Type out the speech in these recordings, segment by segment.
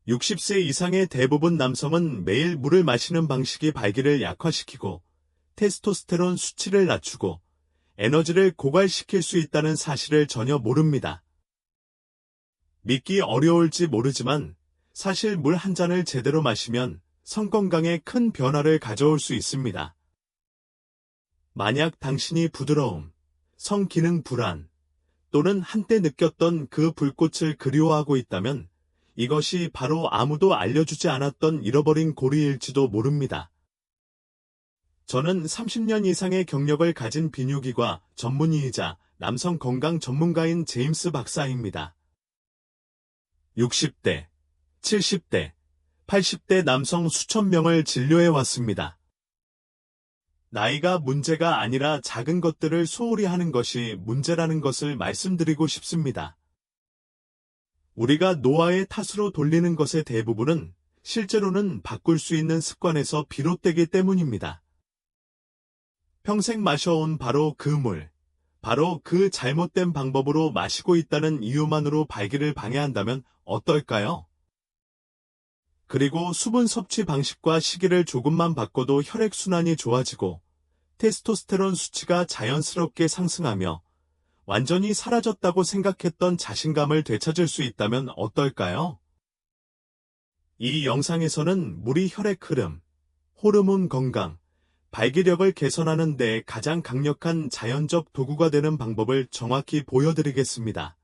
60세 이상의 대부분 남성은 매일 물을 마시는 방식이 발기를 약화시키고 테스토스테론 수치를 낮추고 에너지를 고갈시킬 수 있다는 사실을 전혀 모릅니다. 믿기 어려울지 모르지만 사실 물 한 잔을 제대로 마시면 성 건강에 큰 변화를 가져올 수 있습니다. 만약 당신이 부드러움, 성 기능 불안, 또는 한때 느꼈던 그 불꽃을 그리워하고 있다면 이것이 바로 아무도 알려주지 않았던 잃어버린 고리일지도 모릅니다. 저는 30년 이상의 경력을 가진 비뇨기과 전문의이자 남성 건강 전문가인 제임스 박사입니다. 60대, 70대, 80대 남성 수천 명을 진료해 왔습니다. 나이가 문제가 아니라 작은 것들을 소홀히 하는 것이 문제라는 것을 말씀드리고 싶습니다. 우리가 노화의 탓으로 돌리는 것의 대부분은 실제로는 바꿀 수 있는 습관에서 비롯되기 때문입니다. 평생 마셔온 바로 그 물, 바로 그 잘못된 방법으로 마시고 있다는 이유만으로 발기를 방해한다면 어떨까요? 그리고 수분 섭취 방식과 시기를 조금만 바꿔도 혈액순환이 좋아지고 테스토스테론 수치가 자연스럽게 상승하며 완전히 사라졌다고 생각했던 자신감을 되찾을 수 있다면 어떨까요? 이 영상에서는 물이 혈액 흐름, 호르몬 건강, 발기력을 개선하는 데 가장 강력한 자연적 도구가 되는 방법을 정확히 보여드리겠습니다.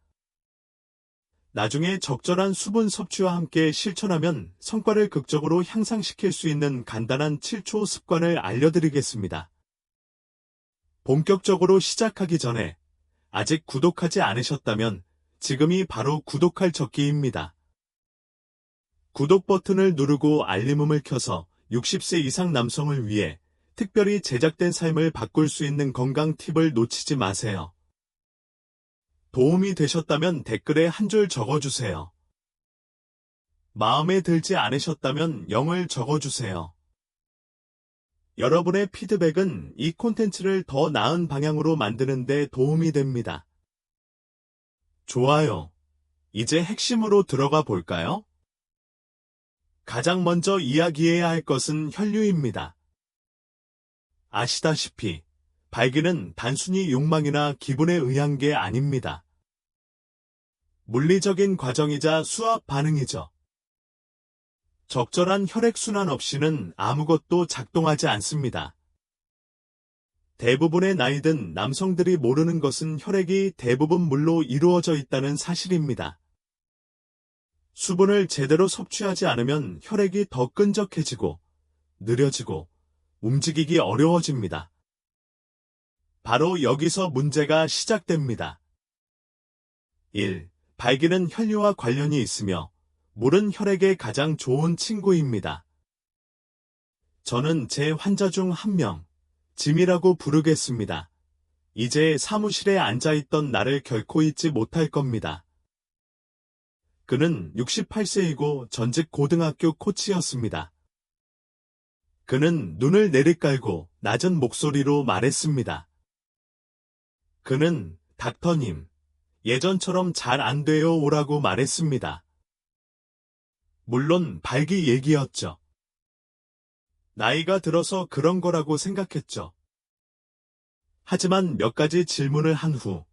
나중에 적절한 수분 섭취와 함께 실천하면 성과를 극적으로 향상시킬 수 있는 간단한 7초 습관을 알려드리겠습니다. 본격적으로 시작하기 전에 아직 구독하지 않으셨다면 지금이 바로 구독할 적기입니다. 구독 버튼을 누르고 알림음을 켜서 60세 이상 남성을 위해 특별히 제작된 삶을 바꿀 수 있는 건강 팁을 놓치지 마세요. 도움이 되셨다면 댓글에 한 줄 적어주세요. 마음에 들지 않으셨다면 0을 적어주세요. 여러분의 피드백은 이 콘텐츠를 더 나은 방향으로 만드는 데 도움이 됩니다. 좋아요. 이제 핵심으로 들어가 볼까요? 가장 먼저 이야기해야 할 것은 혈류입니다. 아시다시피 발기는 단순히 욕망이나 기분에 의한 게 아닙니다. 물리적인 과정이자 수압 반응이죠. 적절한 혈액순환 없이는 아무것도 작동하지 않습니다. 대부분의 나이든 남성들이 모르는 것은 혈액이 대부분 물로 이루어져 있다는 사실입니다. 수분을 제대로 섭취하지 않으면 혈액이 더 끈적해지고 느려지고 움직이기 어려워집니다. 바로 여기서 문제가 시작됩니다. 1. 발기는 혈류와 관련이 있으며 물은 혈액의 가장 좋은 친구입니다. 저는 제 환자 중 한 명, 짐이라고 부르겠습니다. 이제 사무실에 앉아있던 나를 결코 잊지 못할 겁니다. 그는 68세이고 전직 고등학교 코치였습니다. 그는 눈을 내리깔고 낮은 목소리로 말했습니다. 그는 닥터님, 예전처럼 잘 안 돼요 오라고 말했습니다. 물론 발기 얘기였죠. 나이가 들어서 그런 거라고 생각했죠. 하지만 몇 가지 질문을 한 후,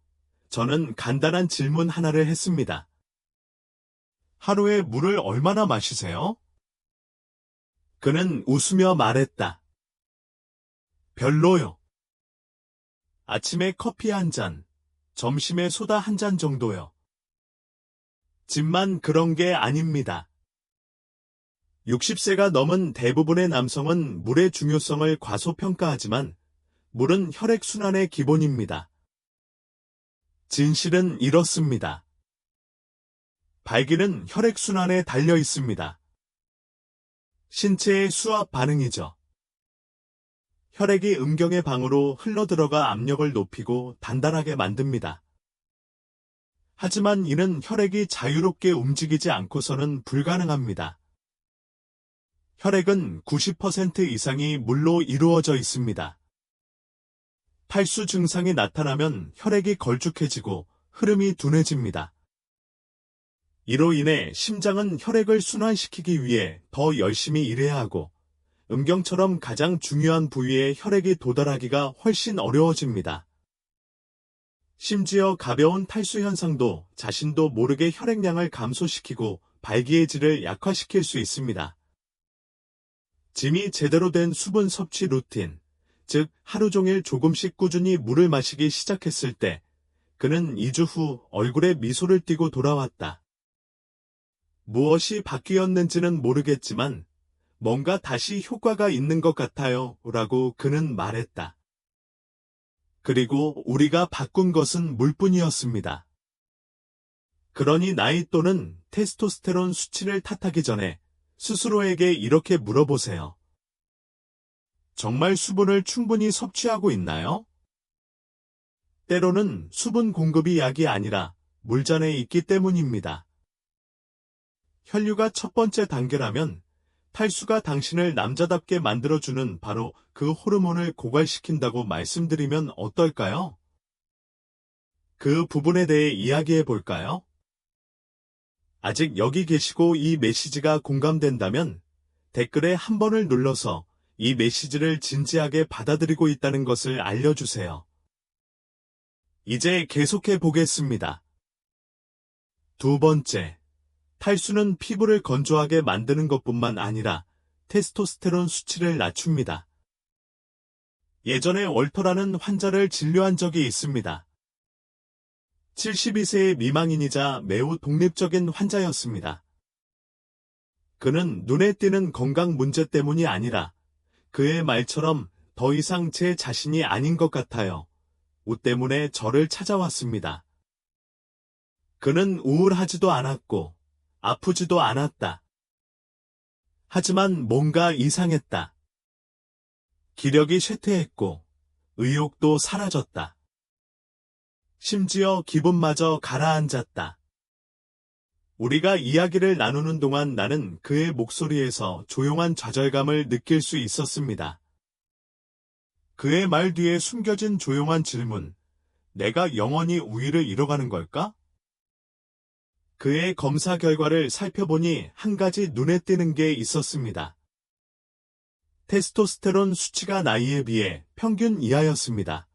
저는 간단한 질문 하나를 했습니다. 하루에 물을 얼마나 마시세요? 그는 웃으며 말했다. 별로요. 아침에 커피 한 잔, 점심에 소다 한 잔 정도요. 짐만 그런 게 아닙니다. 60세가 넘은 대부분의 남성은 물의 중요성을 과소평가하지만 물은 혈액순환의 기본입니다. 진실은 이렇습니다. 발기는 혈액순환에 달려 있습니다. 신체의 수압 반응이죠. 혈액이 음경의 방으로 흘러들어가 압력을 높이고 단단하게 만듭니다. 하지만 이는 혈액이 자유롭게 움직이지 않고서는 불가능합니다. 혈액은 90% 이상이 물로 이루어져 있습니다. 탈수 증상이 나타나면 혈액이 걸쭉해지고 흐름이 둔해집니다. 이로 인해 심장은 혈액을 순환시키기 위해 더 열심히 일해야 하고 음경처럼 가장 중요한 부위에 혈액이 도달하기가 훨씬 어려워집니다. 심지어 가벼운 탈수 현상도 자신도 모르게 혈액량을 감소시키고 발기의 질을 약화시킬 수 있습니다. 짐이 제대로 된 수분 섭취 루틴, 즉 하루 종일 조금씩 꾸준히 물을 마시기 시작했을 때 그는 2주 후 얼굴에 미소를 띠고 돌아왔다. 무엇이 바뀌었는지는 모르겠지만 뭔가 다시 효과가 있는 것 같아요 라고 그는 말했다. 그리고 우리가 바꾼 것은 물뿐이었습니다. 그러니 나이 또는 테스토스테론 수치를 탓하기 전에 스스로에게 이렇게 물어보세요. 정말 수분을 충분히 섭취하고 있나요? 때로는 수분 공급이 약이 아니라 물잔에 있기 때문입니다. 혈류가 첫 번째 단계라면 탈수가 당신을 남자답게 만들어주는 바로 그 호르몬을 고갈시킨다고 말씀드리면 어떨까요? 그 부분에 대해 이야기해 볼까요? 아직 여기 계시고 이 메시지가 공감된다면 댓글에 한 번을 눌러서 이 메시지를 진지하게 받아들이고 있다는 것을 알려주세요. 이제 계속해 보겠습니다. 두 번째, 탈수는 피부를 건조하게 만드는 것뿐만 아니라 테스토스테론 수치를 낮춥니다. 예전에 월터라는 환자를 진료한 적이 있습니다. 72세 미망인이자 매우 독립적인 환자였습니다. 그는 눈에 띄는 건강 문제 때문이 아니라 그의 말처럼 더 이상 제 자신이 아닌 것 같아요. 옷 때문에 저를 찾아왔습니다. 그는 우울하지도 않았고 아프지도 않았다. 하지만 뭔가 이상했다. 기력이 쇠퇴했고 의욕도 사라졌다. 심지어 기분마저 가라앉았다. 우리가 이야기를 나누는 동안 나는 그의 목소리에서 조용한 좌절감을 느낄 수 있었습니다. 그의 말 뒤에 숨겨진 조용한 질문, 내가 영원히 우위를 잃어가는 걸까? 그의 검사 결과를 살펴보니 한 가지 눈에 띄는 게 있었습니다. 테스토스테론 수치가 나이에 비해 평균 이하였습니다.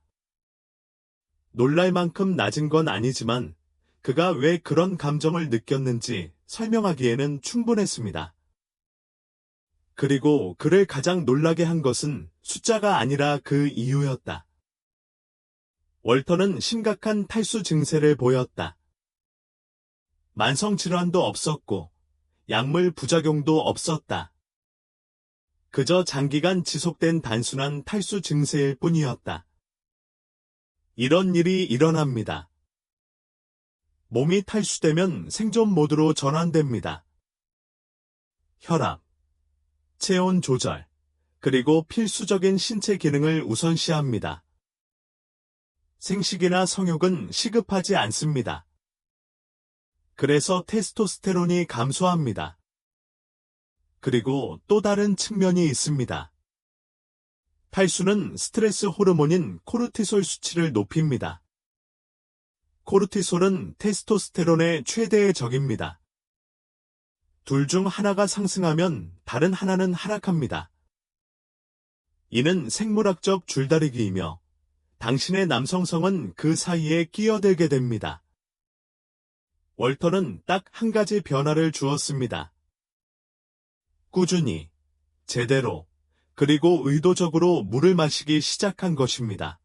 놀랄 만큼 낮은 건 아니지만 그가 왜 그런 감정을 느꼈는지 설명하기에는 충분했습니다. 그리고 그를 가장 놀라게 한 것은 숫자가 아니라 그 이유였다. 월터는 심각한 탈수 증세를 보였다. 만성 질환도 없었고 약물 부작용도 없었다. 그저 장기간 지속된 단순한 탈수 증세일 뿐이었다. 이런 일이 일어납니다. 몸이 탈수되면 생존 모드로 전환됩니다. 혈압, 체온 조절, 그리고 필수적인 신체 기능을 우선시합니다. 생식이나 성욕은 시급하지 않습니다. 그래서 테스토스테론이 감소합니다. 그리고 또 다른 측면이 있습니다. 탈수는 스트레스 호르몬인 코르티솔 수치를 높입니다. 코르티솔은 테스토스테론의 최대의 적입니다. 둘 중 하나가 상승하면 다른 하나는 하락합니다. 이는 생물학적 줄다리기이며 당신의 남성성은 그 사이에 끼어들게 됩니다. 월터는 딱 한 가지 변화를 주었습니다. 꾸준히, 제대로, 그리고 의도적으로 물을 마시기 시작한 것입니다.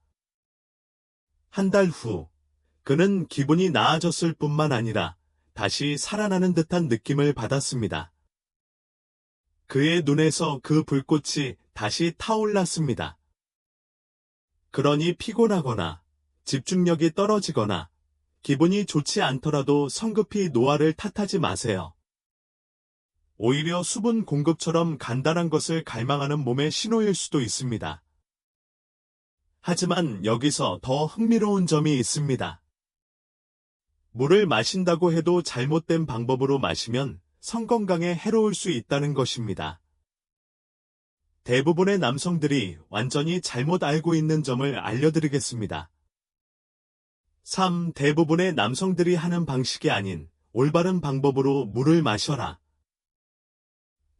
한 달 후, 그는 기분이 나아졌을 뿐만 아니라 다시 살아나는 듯한 느낌을 받았습니다. 그의 눈에서 그 불꽃이 다시 타올랐습니다. 그러니 피곤하거나 집중력이 떨어지거나 기분이 좋지 않더라도 성급히 노화를 탓하지 마세요. 오히려 수분 공급처럼 간단한 것을 갈망하는 몸의 신호일 수도 있습니다. 하지만 여기서 더 흥미로운 점이 있습니다. 물을 마신다고 해도 잘못된 방법으로 마시면 성 건강에 해로울 수 있다는 것입니다. 대부분의 남성들이 완전히 잘못 알고 있는 점을 알려드리겠습니다. 3. 대부분의 남성들이 하는 방식이 아닌 올바른 방법으로 물을 마셔라.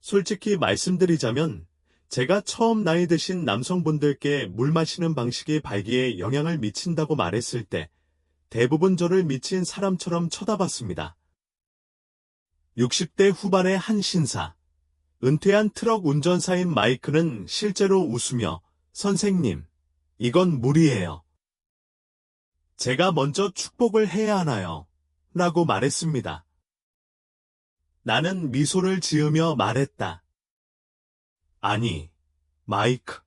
솔직히 말씀드리자면 제가 처음 나이 드신 남성분들께 물 마시는 방식이 발기에 영향을 미친다고 말했을 때 대부분 저를 미친 사람처럼 쳐다봤습니다. 60대 후반의 한 신사, 은퇴한 트럭 운전사인 마이크는 실제로 웃으며 선생님, 이건 물이에요. 제가 먼저 축복을 해야 하나요? 라고 말했습니다. 나는 미소를 지으며 말했다. 아니, 마이크.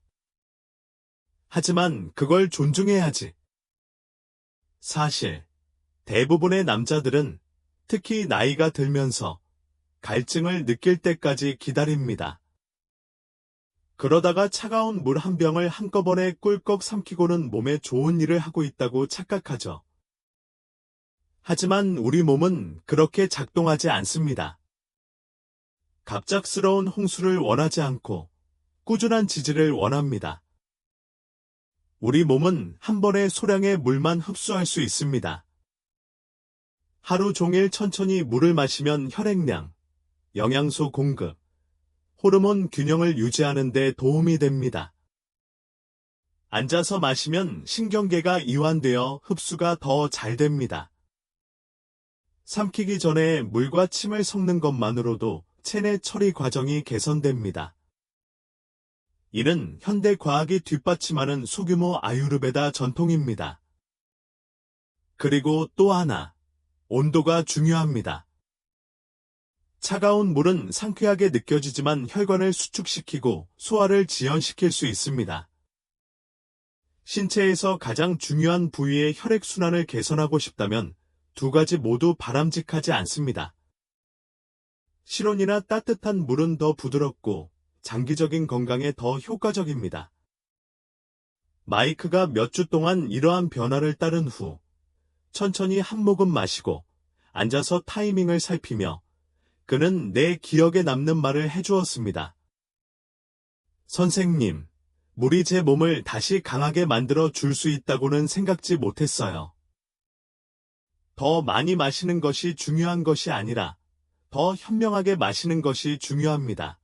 하지만 그걸 존중해야지. 사실, 대부분의 남자들은 특히 나이가 들면서 갈증을 느낄 때까지 기다립니다. 그러다가 차가운 물 한 병을 한꺼번에 꿀꺽 삼키고는 몸에 좋은 일을 하고 있다고 착각하죠. 하지만 우리 몸은 그렇게 작동하지 않습니다. 갑작스러운 홍수를 원하지 않고 꾸준한 지지를 원합니다. 우리 몸은 한 번에 소량의 물만 흡수할 수 있습니다. 하루 종일 천천히 물을 마시면 혈액량, 영양소 공급, 호르몬 균형을 유지하는 데 도움이 됩니다. 앉아서 마시면 신경계가 이완되어 흡수가 더 잘 됩니다. 삼키기 전에 물과 침을 섞는 것만으로도 체내 처리 과정이 개선됩니다. 이는 현대 과학이 뒷받침하는 소규모 아유르베다 전통입니다. 그리고 또 하나, 온도가 중요합니다. 차가운 물은 상쾌하게 느껴지지만 혈관을 수축시키고 소화를 지연시킬 수 있습니다. 신체에서 가장 중요한 부위의 혈액순환을 개선하고 싶다면 두 가지 모두 바람직하지 않습니다. 실온이나 따뜻한 물은 더 부드럽고 장기적인 건강에 더 효과적입니다. 마이크가 몇 주 동안 이러한 변화를 따른 후 천천히 한 모금 마시고 앉아서 타이밍을 살피며 그는 내 기억에 남는 말을 해주었습니다. 선생님, 물이 제 몸을 다시 강하게 만들어 줄 수 있다고는 생각지 못했어요. 더 많이 마시는 것이 중요한 것이 아니라 더 현명하게 마시는 것이 중요합니다.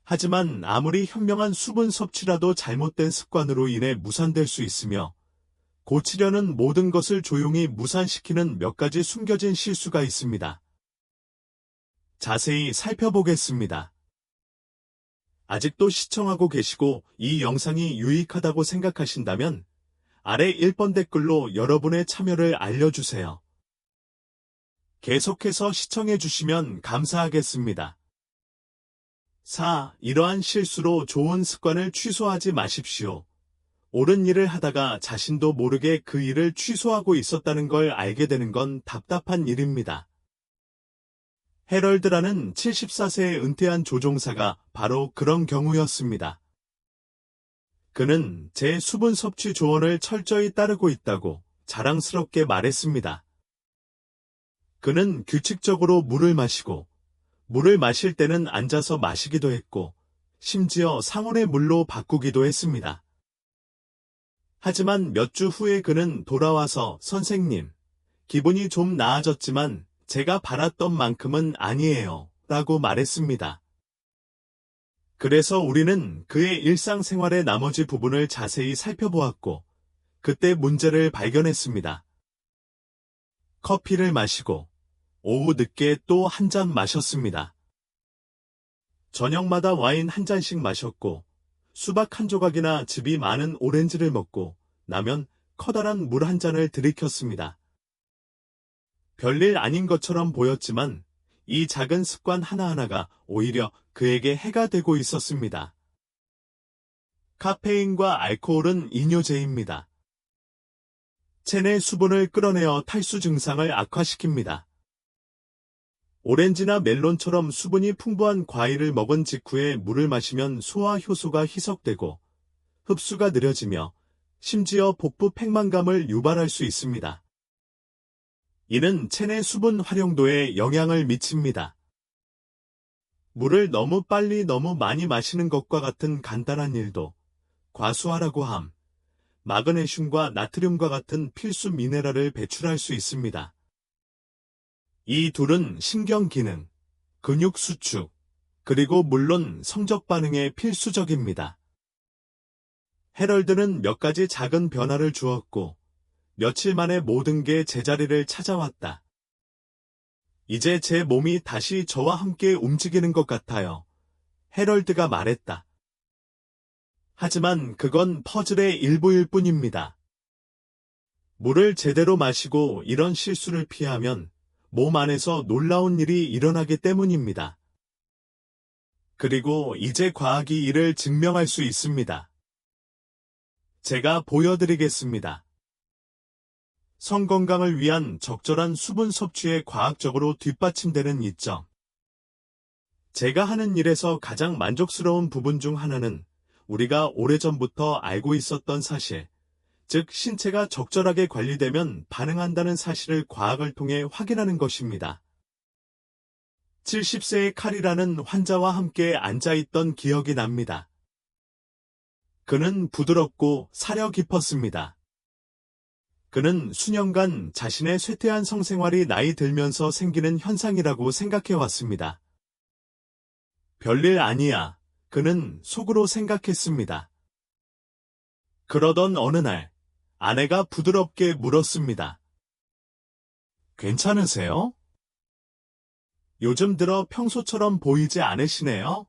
하지만 아무리 현명한 수분 섭취라도 잘못된 습관으로 인해 무산될 수 있으며 고치려는 모든 것을 조용히 무산시키는 몇 가지 숨겨진 실수가 있습니다. 자세히 살펴보겠습니다. 아직도 시청하고 계시고 이 영상이 유익하다고 생각하신다면 아래 1번 댓글로 여러분의 참여를 알려주세요. 계속해서 시청해주시면 감사하겠습니다. 4. 이러한 실수로 좋은 습관을 취소하지 마십시오. 옳은 일을 하다가 자신도 모르게 그 일을 취소하고 있었다는 걸 알게 되는 건 답답한 일입니다. 해럴드라는 74세에 은퇴한 조종사가 바로 그런 경우였습니다. 그는 제 수분 섭취 조언을 철저히 따르고 있다고 자랑스럽게 말했습니다. 그는 규칙적으로 물을 마시고 물을 마실 때는 앉아서 마시기도 했고 심지어 상온의 물로 바꾸기도 했습니다. 하지만 몇 주 후에 그는 돌아와서 선생님, 기분이 좀 나아졌지만 제가 바랐던 만큼은 아니에요 라고 말했습니다. 그래서 우리는 그의 일상생활의 나머지 부분을 자세히 살펴보았고 그때 문제를 발견했습니다. 커피를 마시고 오후 늦게 또 한 잔 마셨습니다. 저녁마다 와인 한 잔씩 마셨고 수박 한 조각이나 즙이 많은 오렌지를 먹고 나면 커다란 물 한 잔을 들이켰습니다. 별일 아닌 것처럼 보였지만 이 작은 습관 하나하나가 오히려 그에게 해가 되고 있었습니다. 카페인과 알코올은 이뇨제입니다. 체내 수분을 끌어내어 탈수 증상을 악화시킵니다. 오렌지나 멜론처럼 수분이 풍부한 과일을 먹은 직후에 물을 마시면 소화 효소가 희석되고 흡수가 느려지며 심지어 복부 팽만감을 유발할 수 있습니다. 이는 체내 수분 활용도에 영향을 미칩니다. 물을 너무 빨리 너무 많이 마시는 것과 같은 간단한 일도 과수하라고 함, 마그네슘과 나트륨과 같은 필수 미네랄을 배출할 수 있습니다. 이 둘은 신경 기능, 근육 수축, 그리고 물론 성적 반응에 필수적입니다. 해럴드는 몇 가지 작은 변화를 주었고, 며칠 만에 모든 게 제자리를 찾아왔다. 이제 제 몸이 다시 저와 함께 움직이는 것 같아요. 해럴드가 말했다. 하지만 그건 퍼즐의 일부일 뿐입니다. 물을 제대로 마시고 이런 실수를 피하면 몸 안에서 놀라운 일이 일어나기 때문입니다. 그리고 이제 과학이 이를 증명할 수 있습니다. 제가 보여드리겠습니다. 성 건강을 위한 적절한 수분 섭취에 과학적으로 뒷받침되는 이점. 제가 하는 일에서 가장 만족스러운 부분 중 하나는 우리가 오래전부터 알고 있었던 사실, 즉 신체가 적절하게 관리되면 반응한다는 사실을 과학을 통해 확인하는 것입니다. 70세의 칼이라는 환자와 함께 앉아있던 기억이 납니다. 그는 부드럽고 사려 깊었습니다. 그는 수년간 자신의 쇠퇴한 성생활이 나이 들면서 생기는 현상이라고 생각해왔습니다. 별일 아니야. 그는 속으로 생각했습니다. 그러던 어느 날, 아내가 부드럽게 물었습니다. 괜찮으세요? 요즘 들어 평소처럼 보이지 않으시네요?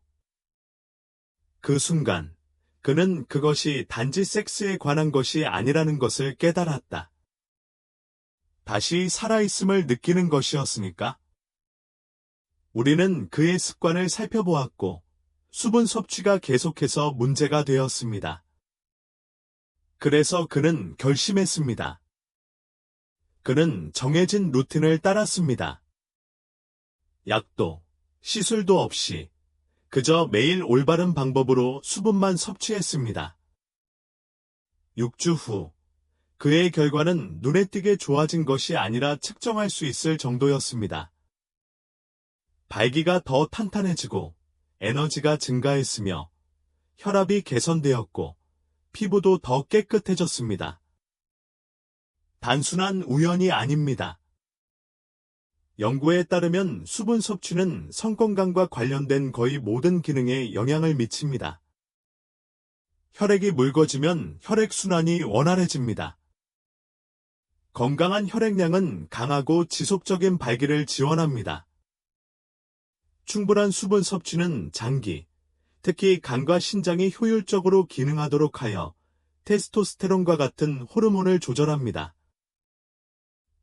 그 순간, 그는 그것이 단지 섹스에 관한 것이 아니라는 것을 깨달았다. 다시 살아있음을 느끼는 것이었으니까. 우리는 그의 습관을 살펴보았고, 수분 섭취가 계속해서 문제가 되었습니다. 그래서 그는 결심했습니다. 그는 정해진 루틴을 따랐습니다. 약도, 시술도 없이 그저 매일 올바른 방법으로 수분만 섭취했습니다. 6주 후, 그의 결과는 눈에 띄게 좋아진 것이 아니라 측정할 수 있을 정도였습니다. 발기가 더 탄탄해지고 에너지가 증가했으며 혈압이 개선되었고 피부도 더 깨끗해졌습니다. 단순한 우연이 아닙니다. 연구에 따르면 수분 섭취는 성건강과 관련된 거의 모든 기능에 영향을 미칩니다. 혈액이 묽어지면 혈액순환이 원활해집니다. 건강한 혈액량은 강하고 지속적인 발기를 지원합니다. 충분한 수분 섭취는 장기, 특히 간과 신장이 효율적으로 기능하도록 하여 테스토스테론과 같은 호르몬을 조절합니다.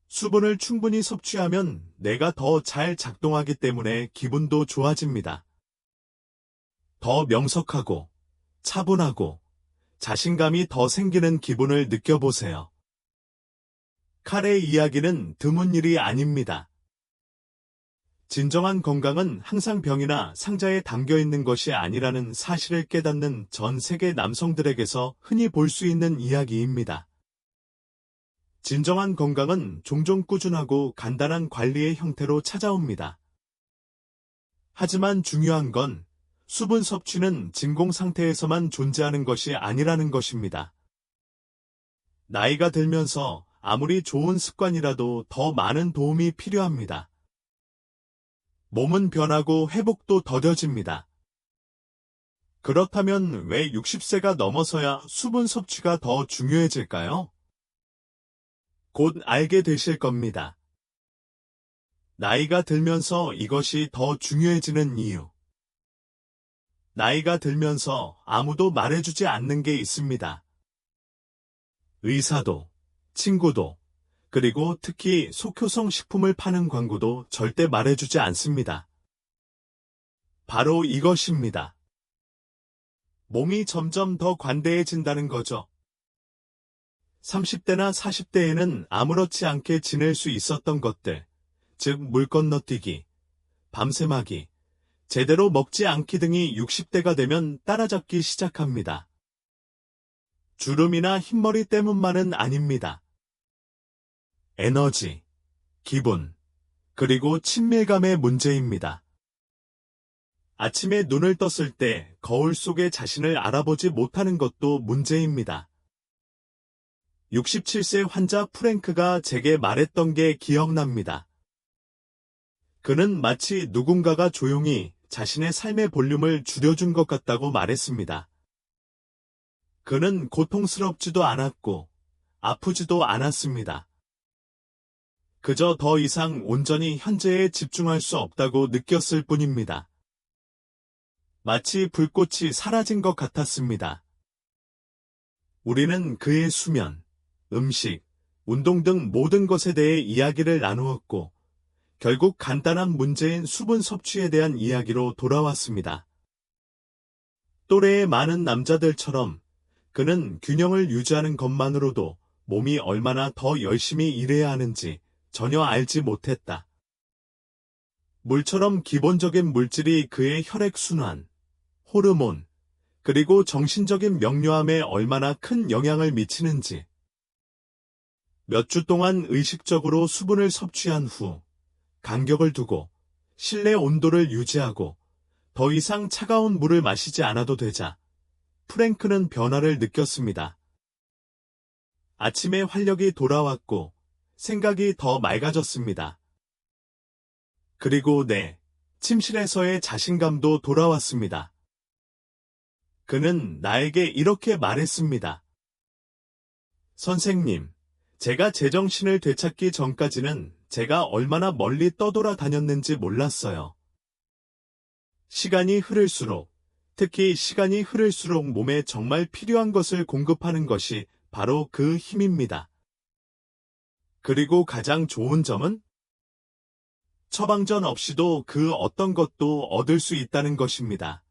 수분을 충분히 섭취하면 뇌가 더 잘 작동하기 때문에 기분도 좋아집니다. 더 명석하고 차분하고 자신감이 더 생기는 기분을 느껴보세요. 칼의 이야기는 드문 일이 아닙니다. 진정한 건강은 항상 병이나 상자에 담겨 있는 것이 아니라는 사실을 깨닫는 전 세계 남성들에게서 흔히 볼 수 있는 이야기입니다. 진정한 건강은 종종 꾸준하고 간단한 관리의 형태로 찾아옵니다. 하지만 중요한 건 수분 섭취는 진공 상태에서만 존재하는 것이 아니라는 것입니다. 나이가 들면서 아무리 좋은 습관이라도 더 많은 도움이 필요합니다. 몸은 변하고 회복도 더뎌집니다. 그렇다면 왜 60세가 넘어서야 수분 섭취가 더 중요해질까요? 곧 알게 되실 겁니다. 나이가 들면서 이것이 더 중요해지는 이유. 나이가 들면서 아무도 말해주지 않는 게 있습니다. 의사도, 친구도, 그리고 특히 속효성 식품을 파는 광고도 절대 말해주지 않습니다. 바로 이것입니다. 몸이 점점 더 관대해진다는 거죠. 30대나 40대에는 아무렇지 않게 지낼 수 있었던 것들, 즉 물 건너뛰기, 밤샘하기, 제대로 먹지 않기 등이 60대가 되면 따라잡기 시작합니다. 주름이나 흰머리 때문만은 아닙니다. 에너지, 기분, 그리고 친밀감의 문제입니다. 아침에 눈을 떴을 때 거울 속의 자신을 알아보지 못하는 것도 문제입니다. 67세 환자 프랭크가 제게 말했던 게 기억납니다. 그는 마치 누군가가 조용히 자신의 삶의 볼륨을 줄여준 것 같다고 말했습니다. 그는 고통스럽지도 않았고 아프지도 않았습니다. 그저 더 이상 온전히 현재에 집중할 수 없다고 느꼈을 뿐입니다. 마치 불꽃이 사라진 것 같았습니다. 우리는 그의 수면, 음식, 운동 등 모든 것에 대해 이야기를 나누었고, 결국 간단한 문제인 수분 섭취에 대한 이야기로 돌아왔습니다. 또래의 많은 남자들처럼 그는 균형을 유지하는 것만으로도 몸이 얼마나 더 열심히 일해야 하는지 전혀 알지 못했다. 물처럼 기본적인 물질이 그의 혈액순환, 호르몬, 그리고 정신적인 명료함에 얼마나 큰 영향을 미치는지. 몇 주 동안 의식적으로 수분을 섭취한 후 간격을 두고 실내 온도를 유지하고 더 이상 차가운 물을 마시지 않아도 되자 프랭크는 변화를 느꼈습니다. 아침에 활력이 돌아왔고 생각이 더 맑아졌습니다. 그리고 침실에서의 자신감도 돌아왔습니다. 그는 나에게 이렇게 말했습니다. 선생님, 제가 제정신을 되찾기 전까지는 제가 얼마나 멀리 떠돌아 다녔는지 몰랐어요. 시간이 흐를수록, 특히 시간이 흐를수록 몸에 정말 필요한 것을 공급하는 것이 바로 그 힘입니다. 그리고 가장 좋은 점은 처방전 없이도 그 어떤 것도 얻을 수 있다는 것입니다.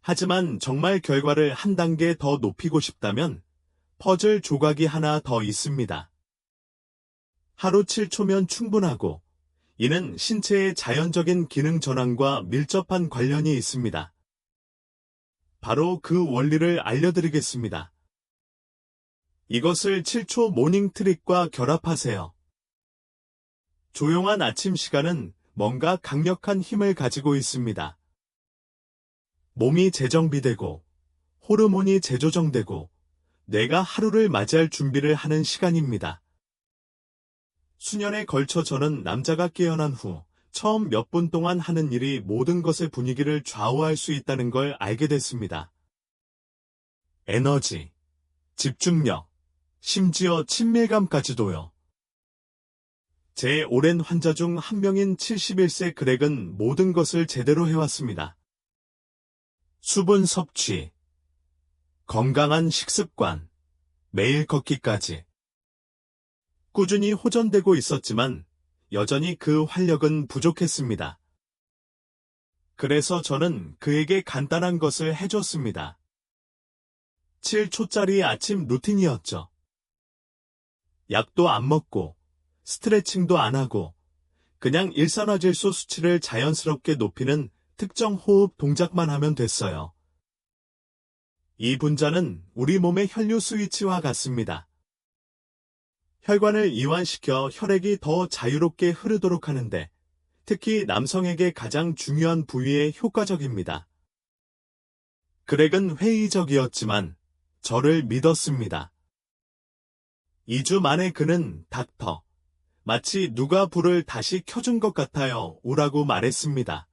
하지만 정말 결과를 한 단계 더 높이고 싶다면 퍼즐 조각이 하나 더 있습니다. 하루 7초면 충분하고 이는 신체의 자연적인 기능 전환과 밀접한 관련이 있습니다. 바로 그 원리를 알려드리겠습니다. 이것을 7초 모닝 트릭과 결합하세요. 조용한 아침 시간은 뭔가 강력한 힘을 가지고 있습니다. 몸이 재정비되고 호르몬이 재조정되고 뇌가 하루를 맞이할 준비를 하는 시간입니다. 수년에 걸쳐 저는 남자가 깨어난 후 처음 몇 분 동안 하는 일이 모든 것의 분위기를 좌우할 수 있다는 걸 알게 됐습니다. 에너지, 집중력, 심지어 친밀감까지도요. 제 오랜 환자 중 한 명인 71세 그렉은 모든 것을 제대로 해왔습니다. 수분 섭취, 건강한 식습관, 매일 걷기까지. 꾸준히 호전되고 있었지만 여전히 그 활력은 부족했습니다. 그래서 저는 그에게 간단한 것을 해줬습니다. 7초짜리 아침 루틴이었죠. 약도 안 먹고 스트레칭도 안 하고 그냥 일산화질소 수치를 자연스럽게 높이는 특정 호흡 동작만 하면 됐어요. 이 분자는 우리 몸의 혈류 스위치와 같습니다. 혈관을 이완시켜 혈액이 더 자유롭게 흐르도록 하는데 특히 남성에게 가장 중요한 부위에 효과적입니다. 그렉은 회의적이었지만 저를 믿었습니다. 2주 만에 그는 닥터, 마치 누가 불을 다시 켜준 것 같아요 오라고 말했습니다.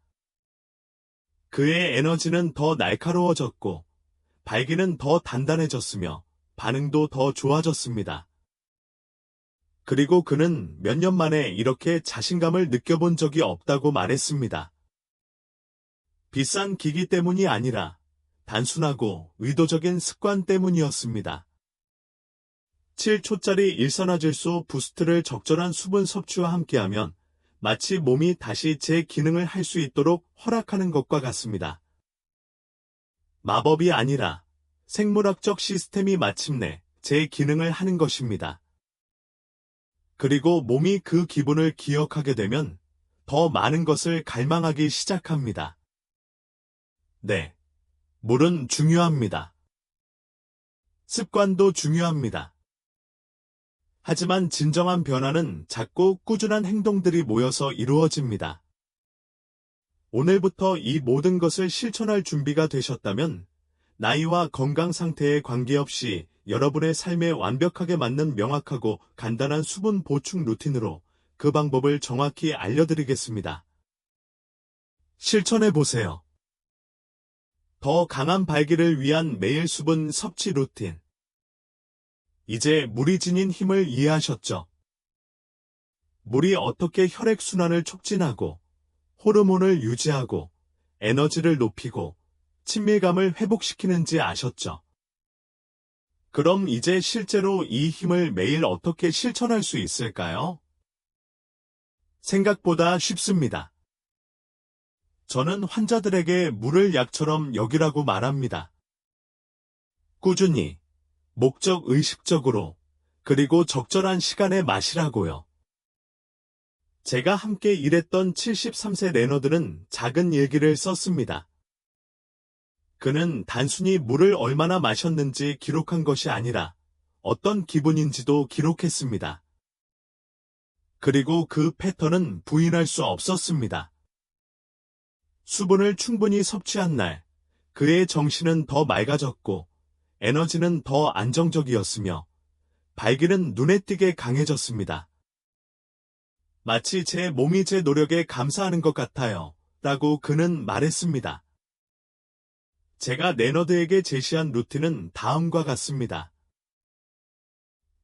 그의 에너지는 더 날카로워졌고 발기는 더 단단해졌으며 반응도 더 좋아졌습니다. 그리고 그는 몇 년 만에 이렇게 자신감을 느껴본 적이 없다고 말했습니다. 비싼 기기 때문이 아니라 단순하고 의도적인 습관 때문이었습니다. 7초짜리 일산화질소 부스트를 적절한 수분 섭취와 함께하면 마치 몸이 다시 제 기능을 할 수 있도록 허락하는 것과 같습니다. 마법이 아니라 생물학적 시스템이 마침내 제 기능을 하는 것입니다. 그리고 몸이 그 기분을 기억하게 되면 더 많은 것을 갈망하기 시작합니다. 물은 중요합니다. 습관도 중요합니다. 하지만 진정한 변화는 작고 꾸준한 행동들이 모여서 이루어집니다. 오늘부터 이 모든 것을 실천할 준비가 되셨다면 나이와 건강 상태에 관계없이 여러분의 삶에 완벽하게 맞는 명확하고 간단한 수분 보충 루틴으로 그 방법을 정확히 알려드리겠습니다. 실천해보세요. 더 강한 발기를 위한 매일 수분 섭취 루틴. 이제 물이 지닌 힘을 이해하셨죠? 물이 어떻게 혈액순환을 촉진하고, 호르몬을 유지하고, 에너지를 높이고, 친밀감을 회복시키는지 아셨죠? 그럼 이제 실제로 이 힘을 매일 어떻게 실천할 수 있을까요? 생각보다 쉽습니다. 저는 환자들에게 물을 약처럼 여기라고 말합니다. 꾸준히, 목적 의식적으로, 그리고 적절한 시간에 마시라고요. 제가 함께 일했던 73세 레너드는 작은 일기를 썼습니다. 그는 단순히 물을 얼마나 마셨는지 기록한 것이 아니라 어떤 기분인지도 기록했습니다. 그리고 그 패턴은 부인할 수 없었습니다. 수분을 충분히 섭취한 날, 그의 정신은 더 맑아졌고, 에너지는 더 안정적이었으며, 발기는 눈에 띄게 강해졌습니다. 마치 제 몸이 제 노력에 감사하는 것 같아요. 라고 그는 말했습니다. 제가 레너드에게 제시한 루틴은 다음과 같습니다.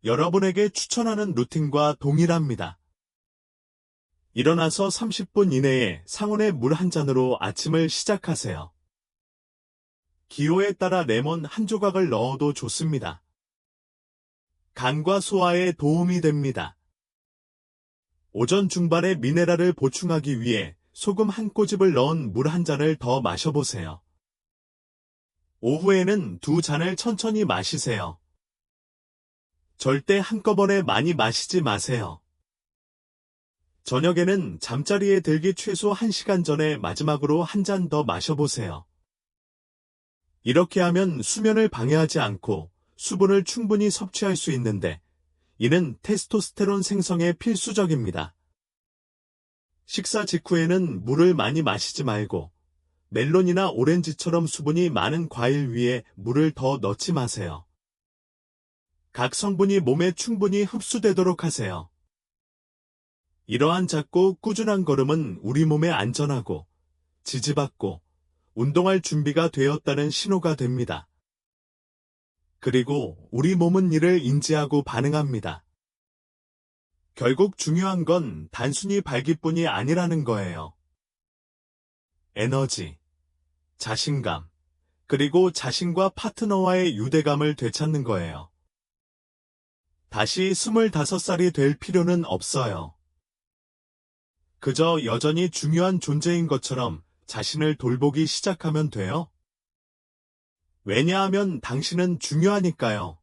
여러분에게 추천하는 루틴과 동일합니다. 일어나서 30분 이내에 상온의 물 한 잔으로 아침을 시작하세요. 기호에 따라 레몬 한 조각을 넣어도 좋습니다. 간과 소화에 도움이 됩니다. 오전 중반에 미네랄을 보충하기 위해 소금 한 꼬집을 넣은 물 한 잔을 더 마셔보세요. 오후에는 2잔을 천천히 마시세요. 절대 한꺼번에 많이 마시지 마세요. 저녁에는 잠자리에 들기 최소 1시간 전에 마지막으로 한 잔 더 마셔보세요. 이렇게 하면 수면을 방해하지 않고 수분을 충분히 섭취할 수 있는데, 이는 테스토스테론 생성에 필수적입니다. 식사 직후에는 물을 많이 마시지 말고, 멜론이나 오렌지처럼 수분이 많은 과일 위에 물을 더 넣지 마세요. 각 성분이 몸에 충분히 흡수되도록 하세요. 이러한 작고 꾸준한 걸음은 우리 몸에 안전하고, 지지받고, 운동할 준비가 되었다는 신호가 됩니다. 그리고 우리 몸은 이를 인지하고 반응합니다. 결국 중요한 건 단순히 발기뿐이 아니라는 거예요. 에너지, 자신감, 그리고 자신과 파트너와의 유대감을 되찾는 거예요. 다시 25살이 될 필요는 없어요. 그저 여전히 중요한 존재인 것처럼 자신을 돌보기 시작하면 돼요. 왜냐하면 당신은 중요하니까요.